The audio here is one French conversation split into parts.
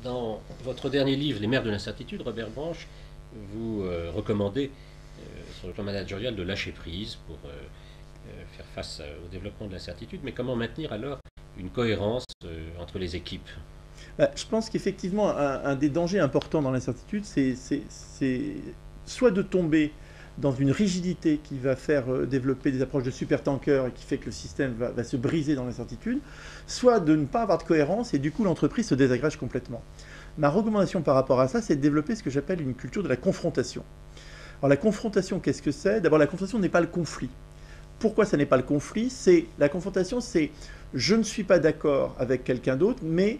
Dans votre dernier livre, Les mers de l'incertitude, Robert Branche, vous recommandez sur le plan managérial de lâcher prise pour faire face au développement de l'incertitude. Mais comment maintenir alors une cohérence entre les équipes? Je pense qu'effectivement, un des dangers importants dans l'incertitude, c'est soit de tomber dans une rigidité qui va faire développer des approches de supertanker et qui fait que le système va se briser dans l'incertitude, soit de ne pas avoir de cohérence et du coup l'entreprise se désagrège complètement. Ma recommandation par rapport à ça, c'est de développer ce que j'appelle une culture de la confrontation. Alors la confrontation, qu'est-ce que c'est? D'abord, la confrontation n'est pas le conflit. Pourquoi ça n'est pas le conflit? La confrontation, c'est je ne suis pas d'accord avec quelqu'un d'autre, mais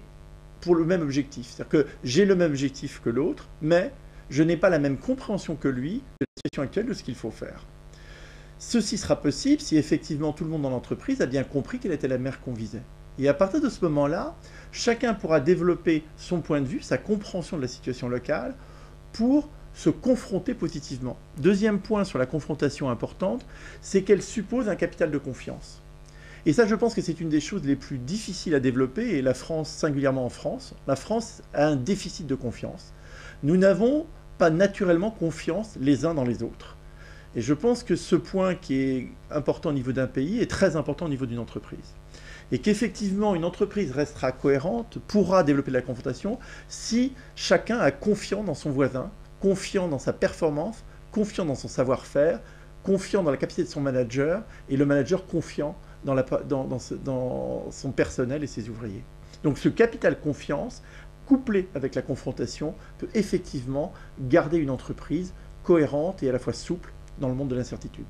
pour le même objectif. C'est-à-dire que j'ai le même objectif que l'autre, mais je n'ai pas la même compréhension que lui de la situation actuelle de ce qu'il faut faire. Ceci sera possible si effectivement tout le monde dans l'entreprise a bien compris quelle était la mer qu'on visait. Et à partir de ce moment-là, chacun pourra développer son point de vue, sa compréhension de la situation locale pour se confronter positivement. Deuxième point sur la confrontation importante, c'est qu'elle suppose un capital de confiance. Et ça, je pense que c'est une des choses les plus difficiles à développer, et la France, singulièrement en France, la France a un déficit de confiance. Nous n'avons pas naturellement confiance les uns dans les autres. Et je pense que ce point qui est important au niveau d'un pays est très important au niveau d'une entreprise. Et qu'effectivement, une entreprise restera cohérente, pourra développer de la confrontation, si chacun a confiance dans son voisin, confiant dans sa performance, confiant dans son savoir-faire, confiant dans la capacité de son manager, et le manager confiant dans son personnel et ses ouvriers. Donc ce capital confiance, couplé avec la confrontation, peut effectivement garder une entreprise cohérente et à la fois souple dans le monde de l'incertitude.